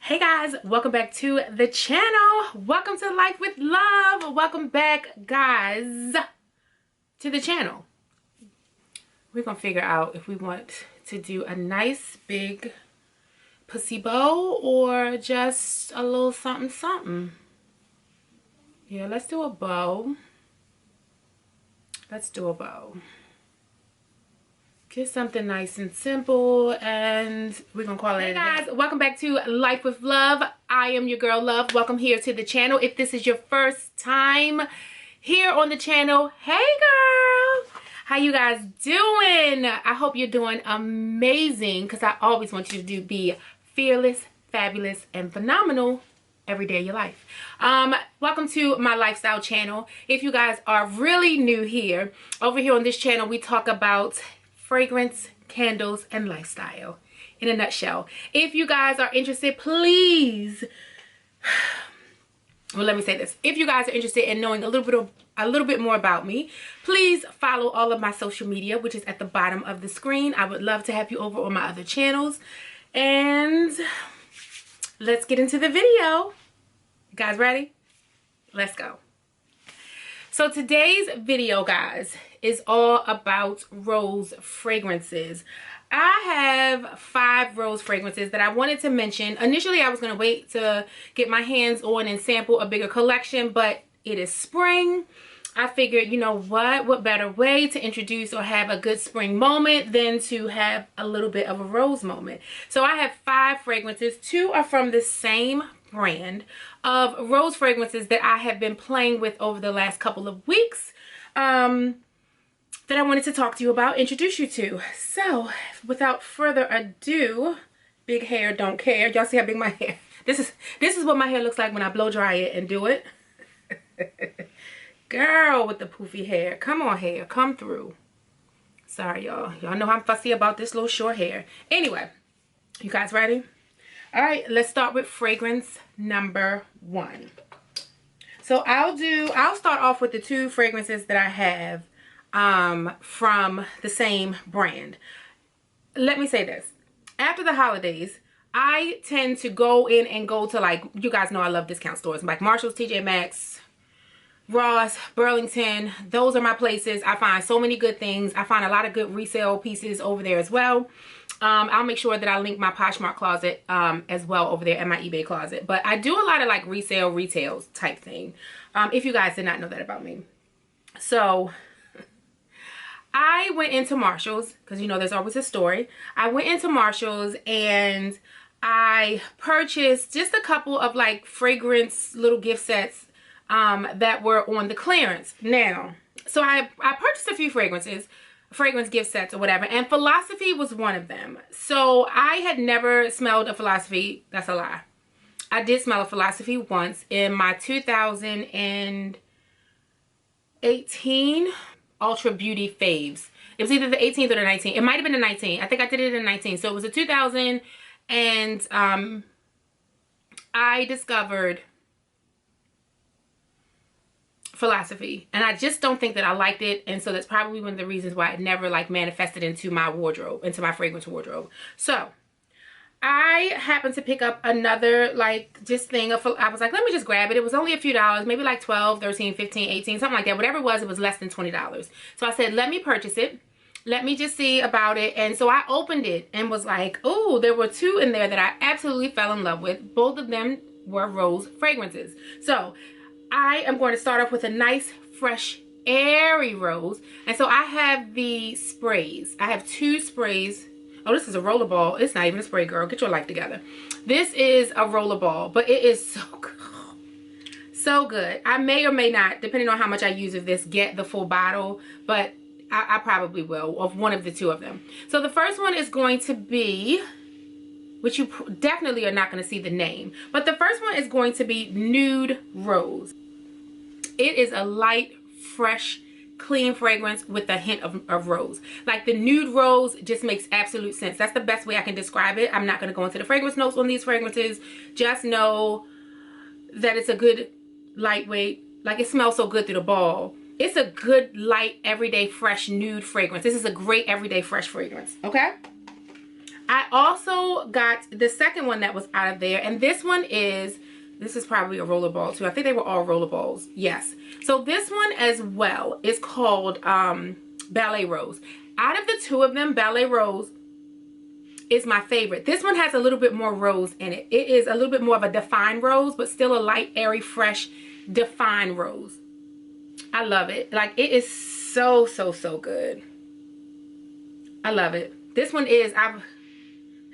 Hey guys, welcome back to the channel. Welcome to Life with Love. Welcome back, guys, to the channel. We're gonna figure out if we want to do a nice big pussy bow or just a little something something. Yeah, let's do a bow. Let's do a bow. Just something nice and simple, and we're gonna call it. Hey guys, welcome back to Life with Love. I am your girl Love. Welcome here to the channel. If this is your first time here on the channel, hey girl, how you guys doing? I hope you're doing amazing, because I always want you to be fearless, fabulous, and phenomenal every day of your life. Welcome to my lifestyle channel. If you guys are really new here, over here on this channel we talk about fragrance, candles, and lifestyle in a nutshell. If you guys are interested, please, well, let me say this. If you guys are interested in knowing a little bit more about me, please follow all of my social media, which is at the bottom of the screen. I would love to have you over on my other channels. And let's get into the video. You guys ready? Let's go. So today's video, guys, is all about rose fragrances. I have 5 rose fragrances that I wanted to mention. Initially, I was going to wait to get my hands on and sample a bigger collection, but it is spring. I figured, you know what better way to introduce or have a good spring moment than to have a little bit of a rose moment. So I have 5 fragrances. 2 are from the same brand of rose fragrances that I have been playing with over the last couple of weeks, that I wanted to talk to you about, introduce you to. So without further ado, big hair don't care. Y'all see how big my hair? This is what my hair looks like when I blow dry it and do it. Girl with the poofy hair, come on hair, come through. Sorry y'all know I'm fussy about this little short hair. Anyway, you guys ready? All right, let's start with fragrance number 1. So I'll start off with the 2 fragrances that I have from the same brand. Let me say this. After the holidays, I tend to go to, like, you guys know I love discount stores like Marshalls, TJ Maxx, Ross, Burlington. Those are my places. I find so many good things. I find a lot of good resale pieces over there as well. I'll make sure that I link my Poshmark closet as well over there and my eBay closet. But I do a lot of like resale, retails type thing. If you guys did not know that about me. So I went into Marshalls, because you know there's always a story. I went into Marshalls and I purchased just a couple of like fragrance little gift sets that were on the clearance. Now, so I purchased a few fragrances, fragrance gift sets or whatever, and Philosophy was one of them. So I had never smelled a Philosophy. That's a lie. I did smell a Philosophy once in my 2018 Ultra Beauty Faves. It was either the 18th or the 19th. It might have been the 19th. I think I did it in 19. So it was a 2000, and I discovered Philosophy, and I just don't think that I liked it, and so that's probably one of the reasons why it never like manifested into my wardrobe, into my fragrance wardrobe. So I happened to pick up another like just thing of, I was like, let me just grab it. It was only a few dollars, maybe like 12, 13, 15, 18, something like that. Whatever it was less than $20. So I said, let me purchase it. Let me just see about it. And so I opened it and was like, oh, there were 2 in there that I absolutely fell in love with. Both of them were rose fragrances. So I am going to start off with a nice, fresh, airy rose. And so I have the sprays. I have 2 sprays. Oh, this is a rollerball. It's not even a spray, girl. Get your life together. This is a rollerball, but it is so good. So good. I may or may not, depending on how much I use of this, get the full bottle, but I probably will, of one of the 2 of them. So the first one is going to be, which you definitely are not going to see the name, but the first one is going to be Nude Rose. It is a light, fresh, clean fragrance with a hint of rose. Like the nude rose just makes absolute sense. That's the best way I can describe it. I'm not going to go into the fragrance notes on these fragrances. Just know that it's a good lightweight, like it smells so good through the ball. It's a good, light, everyday, fresh, nude fragrance. This is a great everyday fresh fragrance, okay? I also got the second one that was out of there, and this is probably a rollerball too. I think they were all rollerballs. Yes. So this one as well is called Ballet Rose. Out of the two of them, Ballet Rose is my favorite. This one has a little bit more rose in it. It is a little bit more of a defined rose, but still a light, airy, fresh, defined rose. I love it. Like, it is so, so, so good. I love it. This one is, have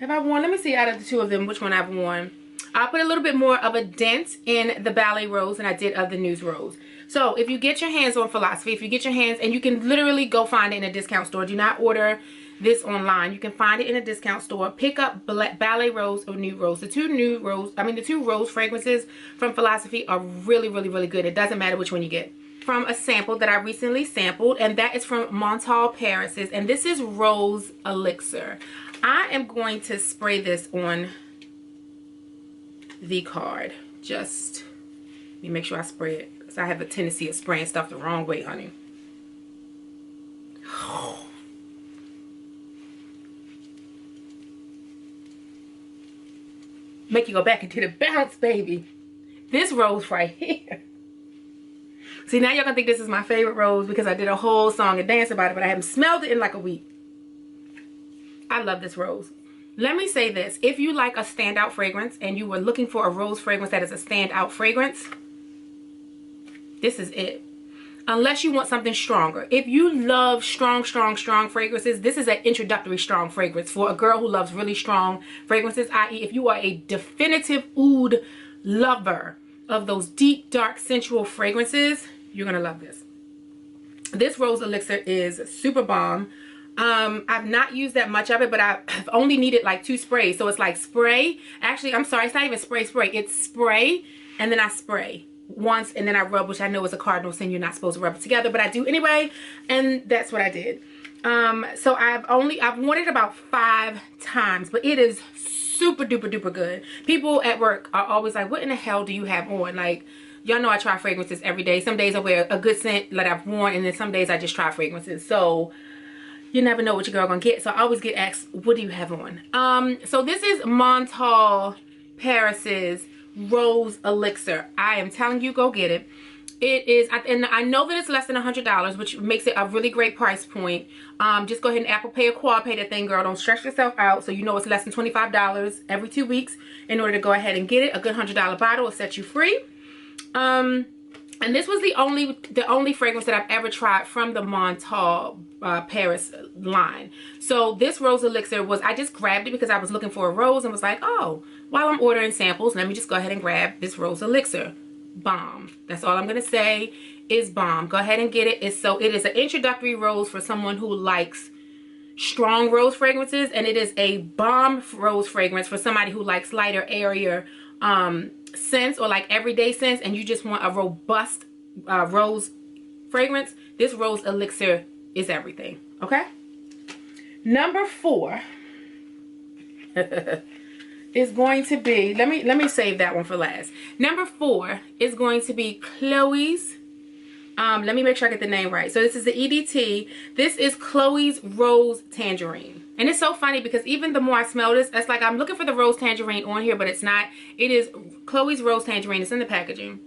I worn, let me see out of the two of them which one I've worn. I'll put a little bit more of a dent in the Ballet Rose than I did of the Nude Rose. So if you get your hands on Philosophy, if you get your hands, and you can literally go find it in a discount store. Do not order this online. You can find it in a discount store. Pick up Ballet Rose or Nude Rose. The two rose fragrances from Philosophy are really, really, really good. It doesn't matter which one you get. From a sample that I recently sampled, and that is from Montal Paris's, and this is Rose Elixir. I am going to spray this on the card. Just let me make sure I spray it, because I have a tendency of spraying stuff the wrong way, honey. Make you go back into the bounce, baby. This rose right here. See, now y'all gonna think this is my favorite rose because I did a whole song and dance about it, but I haven't smelled it in like a week. I love this rose. Let me say this. If you like a standout fragrance and you were looking for a rose fragrance that is a standout fragrance, this is it. Unless you want something stronger. If you love strong, strong, strong fragrances, this is an introductory strong fragrance for a girl who loves really strong fragrances, i.e. if you are a definitive oud lover of those deep, dark, sensual fragrances, you're gonna love this. This Rose Elixir is super bomb. I've not used that much of it, but I've only needed like 2 sprays. So it's like spray. Actually, I'm sorry, it's not even spray. It's spray, and then I spray once, and then I rub, which I know is a cardinal sin. You're not supposed to rub it together, but I do anyway, and that's what I did. So I've worn it about 5 times, but it is super duper duper good. People at work are always like, what in the hell do you have on? Like, y'all know I try fragrances every day. Some days I wear a good scent that I've worn, and then some days I just try fragrances. So you never know what your girl gonna get. So I always get asked, what do you have on? So this is Montal Paris's Rose Elixir. I am telling you, go get it. It is, and I know that it's less than $100, which makes it a really great price point. Just go ahead and Apple Pay or Quad Pay that thing, girl. Don't stress yourself out. So you know it's less than $25 every 2 weeks in order to go ahead and get it. A good $100 bottle will set you free. And this was the only fragrance that I've ever tried from the Montal Paris line. So this Rose Elixir was, I just grabbed it because I was looking for a rose and was like, oh, while I'm ordering samples, let me just go ahead and grab this Rose Elixir. Bomb. That's all I'm gonna say is bomb. Go ahead and get it. It is an introductory rose for someone who likes strong rose fragrances, and it is a bomb rose fragrance for somebody who likes lighter, airier scents, or like everyday scents, and you just want a robust rose fragrance. This Rose Elixir is everything. Okay, number 4 is going to be, let me save that one for last. Number 4 is going to be Chloe's, let me make sure I get the name right. So this is the EDT. This is Chloe's Rose Tangerine. And it's so funny because even the more I smell this, it's like I'm looking for the Rose Tangerine on here, but it's not. It is Chloe's Rose Tangerine. It's in the packaging.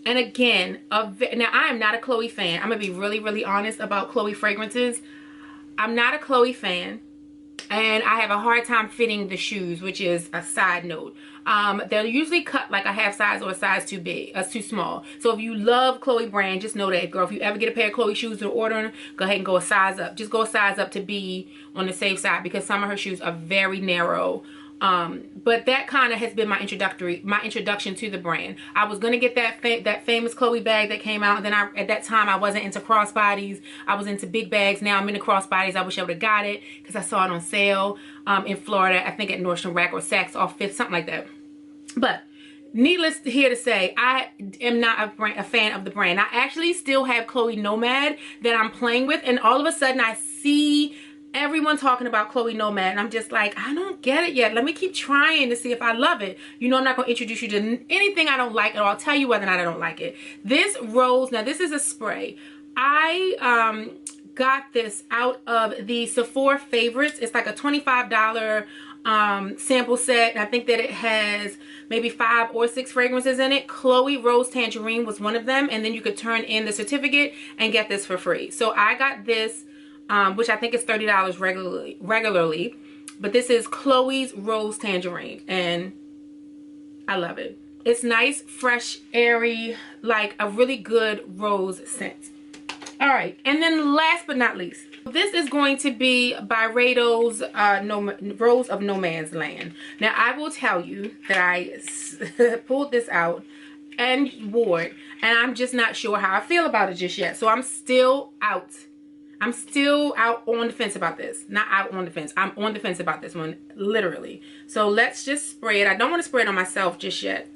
And again, now I am not a Chloe fan. I'm going to be really, really honest about Chloe fragrances. I'm not a Chloe fan. And I have a hard time fitting the shoes, which is a side note. They're usually cut like a half size or a size too big, too small. So if you love Chloe brand, just know that, girl, if you ever get a pair of Chloe shoes to order, go ahead and go a size up. Just go a size up to be on the safe side, because some of her shoes are very narrow. But that kind of has been my introduction to the brand. I was gonna get that famous Chloe bag that came out, and then at that time I wasn't into crossbodies. I was into big bags. Now I'm into crossbodies. I wish I would have got it because I saw it on sale in Florida. I think at Nordstrom Rack or Saks off 5th, something like that. But needless here to say, I am not a fan of the brand. I actually still have Chloe Nomad that I'm playing with, and all of a sudden I see everyone talking about Chloe Nomad, and I'm just like, I don't get it yet. Let me keep trying to see if I love it. You know, I'm not going to introduce you to anything I don't like, and I'll tell you whether or not I don't like it. This rose, now this is a spray. I got this out of the Sephora favorites. It's like a $25 sample set. I think that it has maybe 5 or 6 fragrances in it. Chloe Rose Tangerine was one of them, and then you could turn in the certificate and get this for free. So I got this, which I think is $30 regularly, but this is Chloe's Rose Tangerine, and I love it. It's nice, fresh, airy, like a really good rose scent. All right, and then last but not least, this is going to be Byredo's Rose of No Man's Land. Now, I will tell you that I pulled this out and wore it, and I'm just not sure how I feel about it just yet. So I'm still out. I'm still out on the fence about this. Not out on the fence. I'm on the fence about this one, literally. So let's just spray it. I don't want to spray it on myself just yet.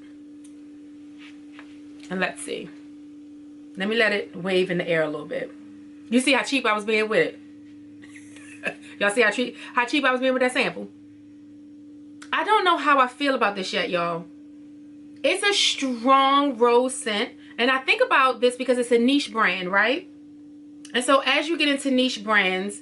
And let's see. Let me let it wave in the air a little bit. You see how cheap I was being with it? Y'all see how cheap I was being with that sample? I don't know how I feel about this yet, y'all. It's a strong rose scent. And I think about this because it's a niche brand, right? And so as you get into niche brands,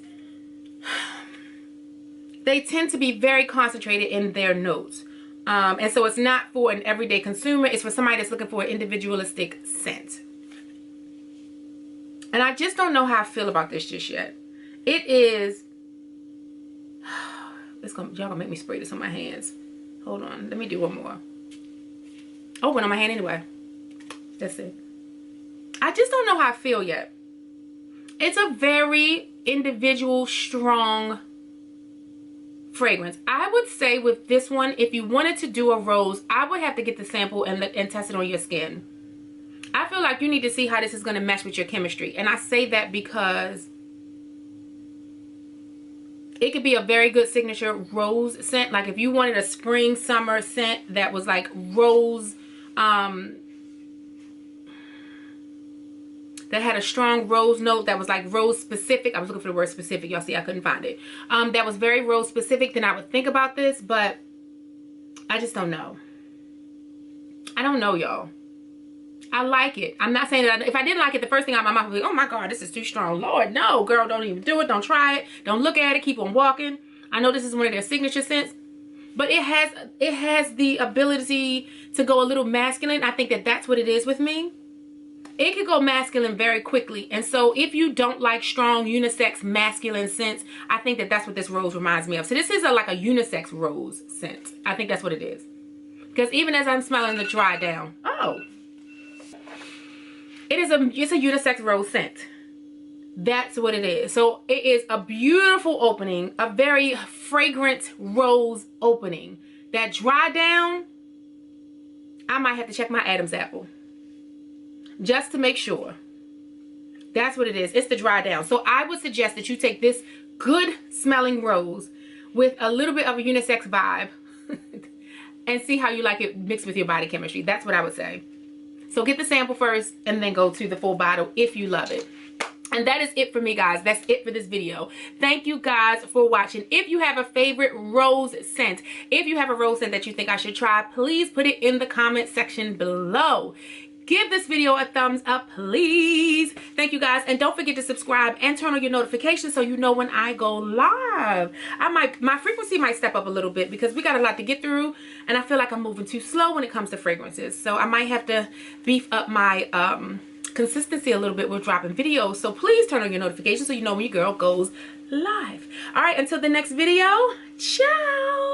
they tend to be very concentrated in their notes. And so it's not for an everyday consumer. It's for somebody that's looking for an individualistic scent. And I just don't know how I feel about this just yet. It is... y'all gonna make me spray this on my hands. Hold on. Let me do one more. Oh, it went on my hand anyway. That's it. I just don't know how I feel yet. It's a very individual, strong fragrance. I would say with this one, if you wanted to do a rose, I would have to get the sample and test it on your skin. I feel like you need to see how this is going to mesh with your chemistry. And I say that because it could be a very good signature rose scent. Like if you wanted a spring, summer scent that was like rose, that had a strong rose note, that was like rose specific. I was looking for the word specific. Y'all see, I couldn't find it. That was very rose specific. Then I would think about this, but I just don't know. I don't know, y'all. I like it. I'm not saying that if I didn't like it, the first thing out of my mouth would be, oh my God, this is too strong. Lord, no, girl, don't even do it. Don't try it. Don't look at it. Keep on walking. I know this is one of their signature scents, but it has the ability to go a little masculine. I think that that's what it is with me. It could go masculine very quickly. And so if you don't like strong unisex masculine scents, I think that that's what this rose reminds me of. So this is like a unisex rose scent. I think that's what it is. Because even as I'm smelling the dry down, oh, it's a unisex rose scent. That's what it is. So it is a beautiful opening, a very fragrant rose opening. That dry down, I might have to check my Adam's apple just to make sure. That's what it is. It's the dry down. So I would suggest that you take this good smelling rose with a little bit of a unisex vibe and see how you like it mixed with your body chemistry. That's what I would say. So get the sample first and then go to the full bottle if you love it. And that is it for me, guys. That's it for this video. Thank you guys for watching. If you have a favorite rose scent, if you have a rose scent that you think I should try, please put it in the comment section below. Give this video a thumbs up, please. Thank you, guys. And don't forget to subscribe and turn on your notifications so you know when I go live. My frequency might step up a little bit because we got a lot to get through. And I feel like I'm moving too slow when it comes to fragrances. So I might have to beef up my consistency a little bit with dropping videos. So please turn on your notifications so you know when your girl goes live. All right, until the next video, ciao.